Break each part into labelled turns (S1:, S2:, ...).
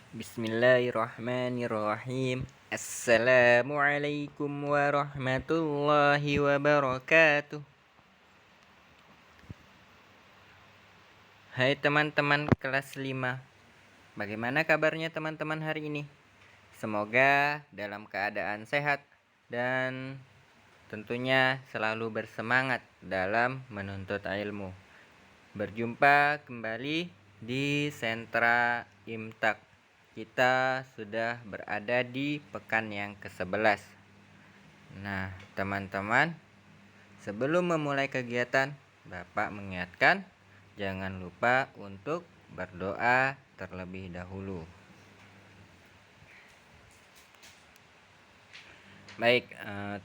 S1: Bismillahirrahmanirrahim. Assalamualaikum warahmatullahi wabarakatuh. Hai teman-teman kelas 5. Bagaimana kabarnya teman-teman hari ini? Semoga dalam keadaan sehat dan tentunya selalu bersemangat dalam menuntut ilmu. Berjumpa kembali di Sentra Imtak. Kita sudah berada di pekan yang ke-11. Nah, teman-teman, sebelum memulai kegiatan, Bapak mengingatkan jangan lupa untuk berdoa terlebih dahulu. Baik,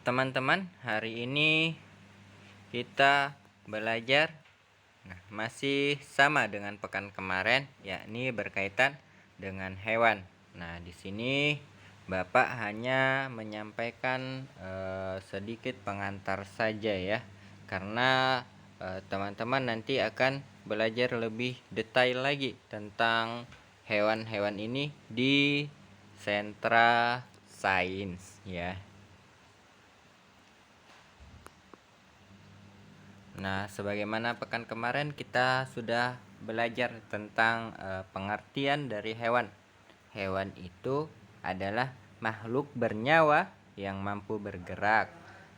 S1: teman-teman, hari ini kita belajar masih sama dengan pekan kemarin, yakni berkaitan dengan hewan. Nah, di sini Bapak hanya menyampaikan sedikit pengantar saja ya, karena teman-teman nanti akan belajar lebih detail lagi tentang hewan-hewan ini di sentra sains ya. Nah, sebagaimana pekan kemarin kita sudah belajar tentang pengertian dari hewan. Hewan itu adalah makhluk bernyawa yang mampu bergerak,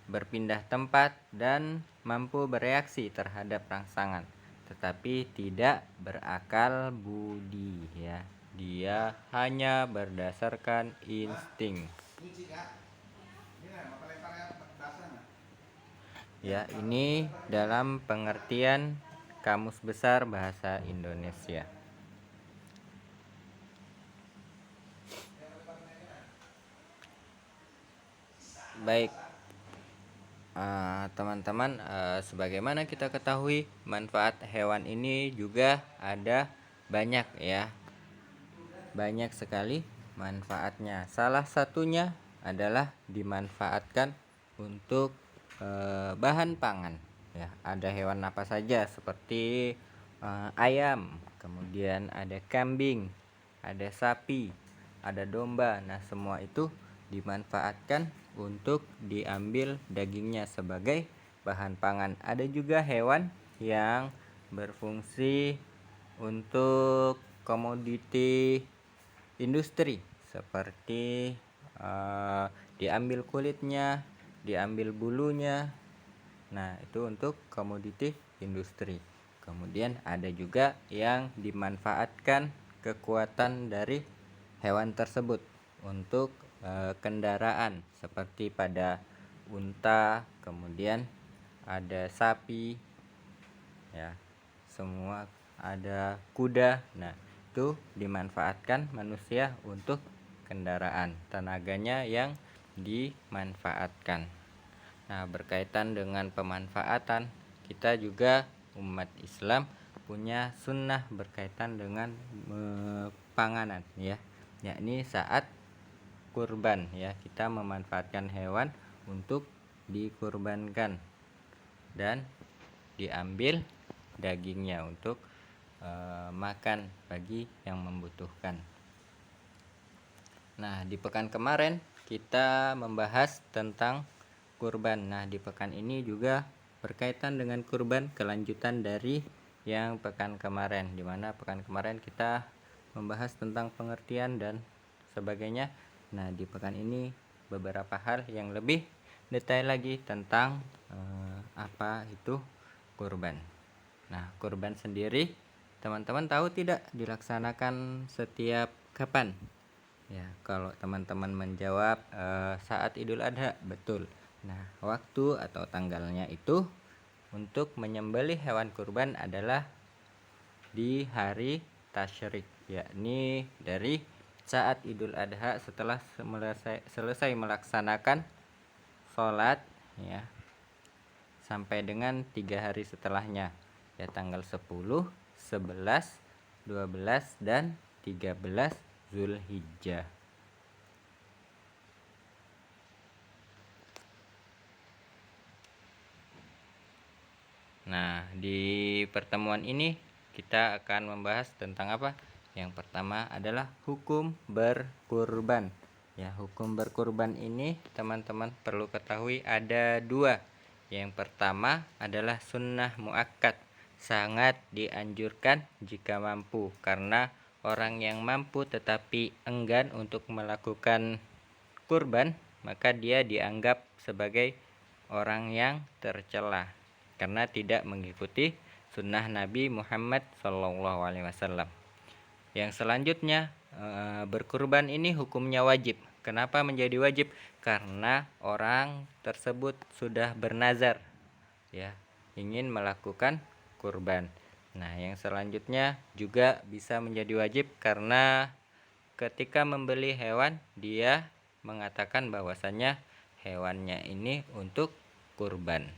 S1: berpindah tempat, dan mampu bereaksi terhadap rangsangan, tetapi tidak berakal budi ya. Dia hanya berdasarkan insting. Ya, ini dalam pengertian Kamus Besar Bahasa Indonesia. Baik, teman-teman, sebagaimana kita ketahui, manfaat hewan ini juga ada banyak ya. Banyak sekali manfaatnya. Salah satunya adalah dimanfaatkan untuk bahan pangan ya. Ada hewan apa saja seperti ayam, kemudian ada kambing, ada sapi, ada domba. Nah, semua itu dimanfaatkan untuk diambil dagingnya sebagai bahan pangan. Ada juga hewan yang berfungsi untuk komoditi industri seperti diambil kulitnya, diambil bulunya. Nah, itu untuk komoditi industri. Kemudian ada juga yang dimanfaatkan kekuatan dari hewan tersebut untuk kendaraan seperti pada unta, kemudian ada sapi ya. Semua ada kuda. Nah, itu dimanfaatkan manusia untuk kendaraan, tenaganya yang dimanfaatkan. Nah, berkaitan dengan pemanfaatan, kita juga umat Islam punya sunnah berkaitan dengan panganan ya, yakni saat kurban ya, kita memanfaatkan hewan untuk dikurbankan dan diambil dagingnya untuk makan bagi yang membutuhkan. Nah, di pekan kemarin kita membahas tentang kurban. Nah, di pekan ini juga berkaitan dengan kurban, kelanjutan dari yang pekan kemarin, di mana pekan kemarin kita membahas tentang pengertian dan sebagainya. Nah, di pekan ini beberapa hal yang lebih detail lagi tentang apa itu kurban. Nah, kurban sendiri teman-teman tahu tidak dilaksanakan setiap kapan? Ya, kalau teman-teman menjawab saat Idul Adha, betul. Nah, waktu atau tanggalnya itu untuk menyembelih hewan kurban adalah di hari tasyrik, yakni dari saat Idul Adha setelah selesai melaksanakan sholat ya, sampai dengan 3 hari setelahnya ya, tanggal 10, 11, 12, dan 13 Zulhijjah. Nah, di pertemuan ini kita akan membahas tentang apa? Yang pertama adalah hukum berkurban. Ya, hukum berkurban ini teman-teman perlu ketahui ada dua. Yang pertama adalah sunnah muakkad, sangat dianjurkan jika mampu, karena orang yang mampu tetapi enggan untuk melakukan kurban, maka dia dianggap sebagai orang yang tercela karena tidak mengikuti sunnah Nabi Muhammad SAW. Yang selanjutnya, berkurban ini hukumnya wajib. Kenapa menjadi wajib? Karena orang tersebut sudah bernazar, ya, ingin melakukan kurban. Nah, yang selanjutnya juga bisa menjadi wajib karena ketika membeli hewan dia mengatakan bahwasannya hewannya ini untuk kurban,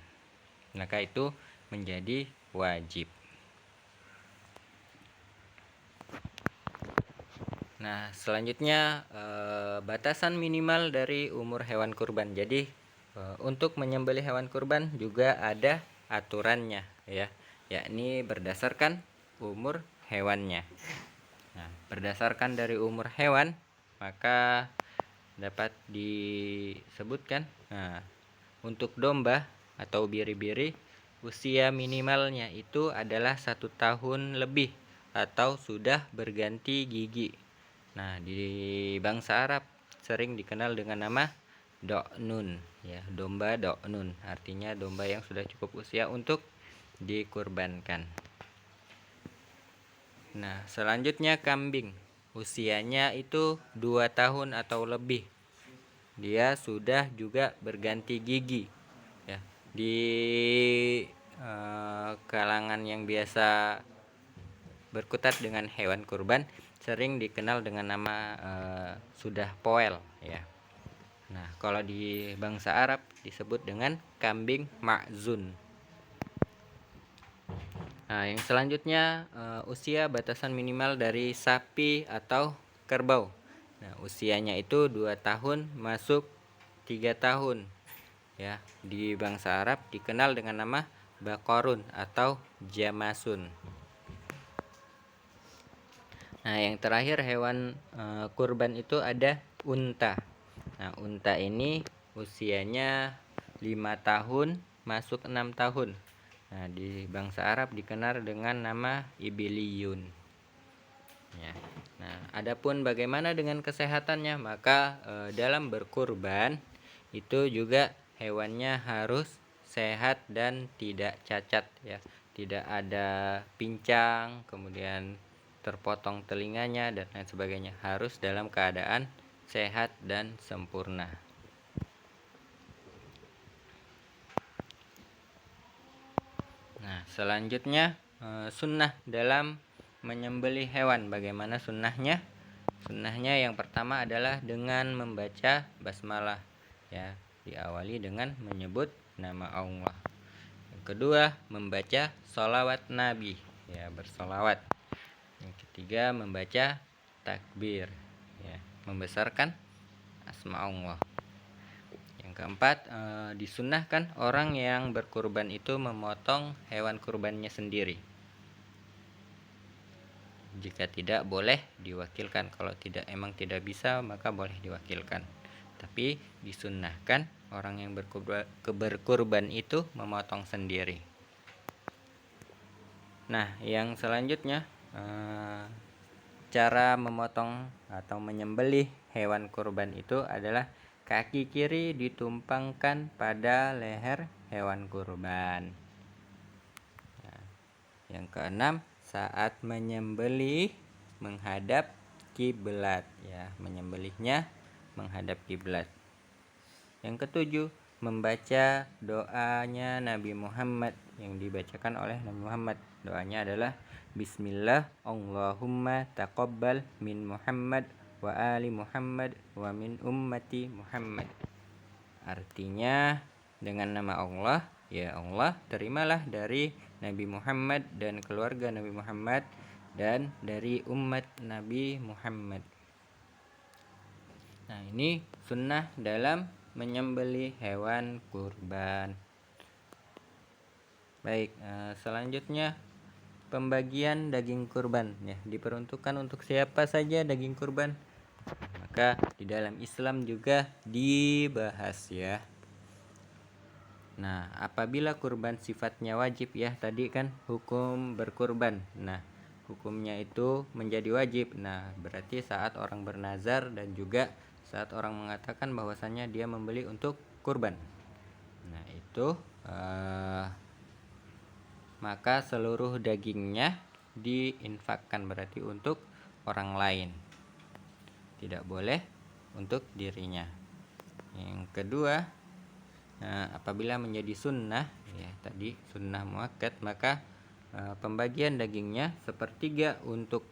S1: maka itu menjadi wajib. Nah, selanjutnya batasan minimal dari umur hewan kurban. Jadi untuk menyembelih hewan kurban juga ada aturannya, ya, yakni berdasarkan umur hewannya. Nah, berdasarkan dari umur hewan maka dapat disebutkan, untuk domba atau biri-biri usia minimalnya itu adalah 1 tahun lebih atau sudah berganti gigi. Nah, di bangsa Arab sering dikenal dengan nama do'nun, ya, domba do'nun, artinya domba yang sudah cukup usia untuk dikurbankan. Nah, selanjutnya kambing. Usianya itu 2 tahun atau lebih. Dia sudah juga berganti gigi. Ya, di kalangan yang biasa berkutat dengan hewan kurban sering dikenal dengan nama sudah poel, ya. Nah, kalau di bangsa Arab disebut dengan kambing ma'zun. Nah, yang selanjutnya usia batasan minimal dari sapi atau kerbau. Nah, usianya itu 2 tahun masuk 3 tahun. Ya, di bangsa Arab dikenal dengan nama bakorun atau jamasun. Nah, yang terakhir hewan kurban itu ada unta. Nah, unta ini usianya 5 tahun masuk 6 tahun. Nah, di bangsa Arab dikenal dengan nama ibiliyun. Ya. Nah, adapun bagaimana dengan kesehatannya, maka dalam berkurban itu juga hewannya harus sehat dan tidak cacat, ya. Tidak ada pincang, kemudian terpotong telinganya dan lain sebagainya. Harus dalam keadaan sehat dan sempurna. Nah, selanjutnya sunnah dalam menyembelih hewan. Bagaimana sunnahnya? Sunnahnya yang pertama adalah dengan membaca basmalah, ya, diawali dengan menyebut nama Allah. Yang kedua, membaca sholawat Nabi, ya, bersolawat. Yang ketiga, membaca takbir, ya, membesarkan asma Allah. Yang keempat, disunnahkan orang yang berkurban itu memotong hewan kurbannya sendiri. Jika tidak, boleh diwakilkan. Kalau emang tidak bisa, maka boleh diwakilkan. Tapi disunnahkan orang yang berkurban itu memotong sendiri. Nah, yang selanjutnya cara memotong atau menyembelih hewan kurban itu adalah kaki kiri ditumpangkan pada leher hewan kurban. Nah, yang keenam, saat menyembelih menghadap kiblat, ya, menyembelihnya menghadap kiblat. Yang ketujuh, membaca doanya Nabi Muhammad yang dibacakan oleh Nabi Muhammad. Doanya adalah Bismillah Allahumma taqabbal min Muhammad wa ali Muhammad wa min ummati Muhammad. Artinya, dengan nama Allah, ya Allah, terimalah dari Nabi Muhammad dan keluarga Nabi Muhammad dan dari umat Nabi Muhammad. Nah, ini sunnah dalam menyembelih hewan kurban. Baik, selanjutnya pembagian daging kurban ya, diperuntukkan untuk siapa saja daging kurban. Maka di dalam Islam juga dibahas ya. Nah, apabila kurban sifatnya wajib ya, tadi kan hukum berkurban. Nah, hukumnya itu menjadi wajib. Nah, berarti saat orang bernazar dan juga saat orang mengatakan bahwasannya dia membeli untuk kurban. Nah, itu maka seluruh dagingnya diinfakkan, berarti untuk orang lain, tidak boleh untuk dirinya. Yang kedua, apabila menjadi sunnah ya, tadi sunnah muakkad, maka pembagian dagingnya sepertiga untuk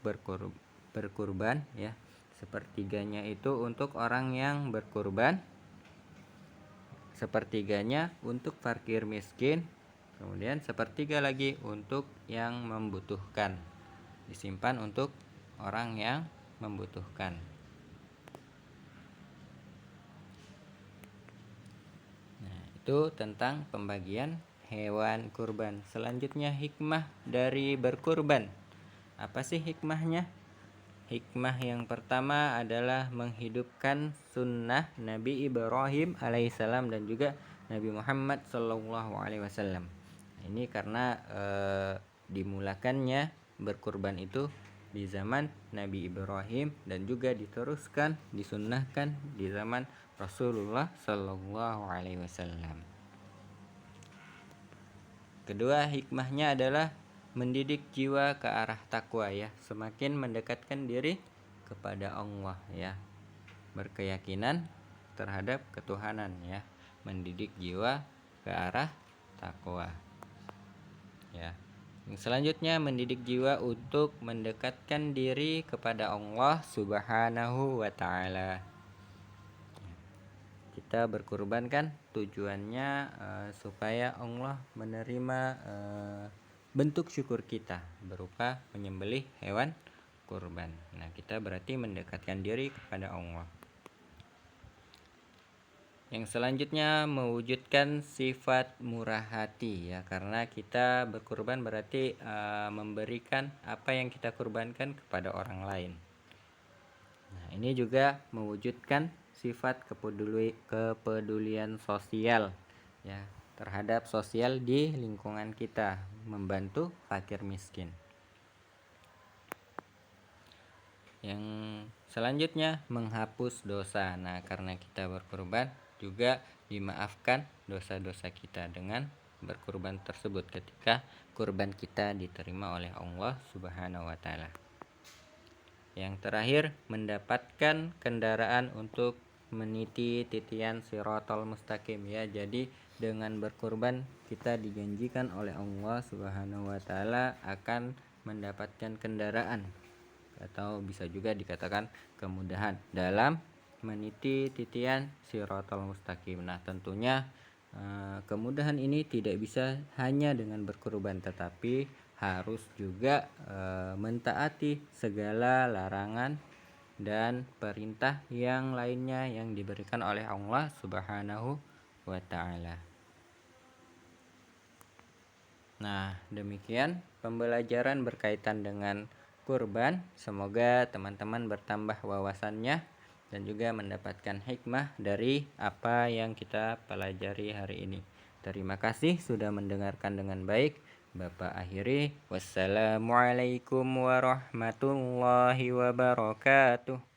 S1: berkurban ya, sepertiganya itu untuk orang yang berkurban, sepertiganya untuk fakir miskin, kemudian sepertiga lagi untuk yang membutuhkan, disimpan untuk orang yang membutuhkan. Nah, itu tentang pembagian hewan kurban. Selanjutnya, hikmah dari berkurban. Apa sih hikmahnya? Hikmah yang pertama adalah menghidupkan sunnah Nabi Ibrahim alaihissalam dan juga Nabi Muhammad SAW. Ini karena dimulakannya berkurban itu di zaman Nabi Ibrahim dan juga diteruskan, disunnahkan di zaman Rasulullah SAW. Kedua, hikmahnya adalah mendidik jiwa ke arah takwa ya, semakin mendekatkan diri kepada Allah ya, berkeyakinan terhadap ketuhanan ya, mendidik jiwa ke arah takwa ya. Yang selanjutnya, mendidik jiwa untuk mendekatkan diri kepada Allah Subhanahu wa taala. Kita berkurban kan tujuannya supaya Allah menerima bentuk syukur kita berupa menyembelih hewan kurban. Nah, kita berarti mendekatkan diri kepada Allah. Yang selanjutnya, mewujudkan sifat murah hati ya, karena kita berkurban berarti memberikan apa yang kita kurbankan kepada orang lain. Nah, ini juga mewujudkan sifat kepedulian sosial ya, terhadap sosial di lingkungan kita, membantu fakir miskin. Yang selanjutnya, menghapus dosa. Nah, karena kita berkurban juga dimaafkan dosa-dosa kita dengan berkurban tersebut ketika kurban kita diterima oleh Allah Subhanahu wa taala. Yang terakhir, mendapatkan kendaraan untuk meniti titian Shiratal Mustaqim ya. Jadi dengan berkurban kita dijanjikan oleh Allah Subhanahu wa taala akan mendapatkan kendaraan, atau bisa juga dikatakan kemudahan dalam meniti titian Shiratal Mustaqim. Nah, tentunya kemudahan ini tidak bisa hanya dengan berkurban, tetapi harus juga mentaati segala larangan dan perintah yang lainnya yang diberikan oleh Allah Subhanahu wa taala. Nah, demikian pembelajaran berkaitan dengan kurban. Semoga teman-teman bertambah wawasannya dan juga mendapatkan hikmah dari apa yang kita pelajari hari ini. Terima kasih sudah mendengarkan dengan baik. Bapak akhiri, wassalamualaikum warahmatullahi wabarakatuh.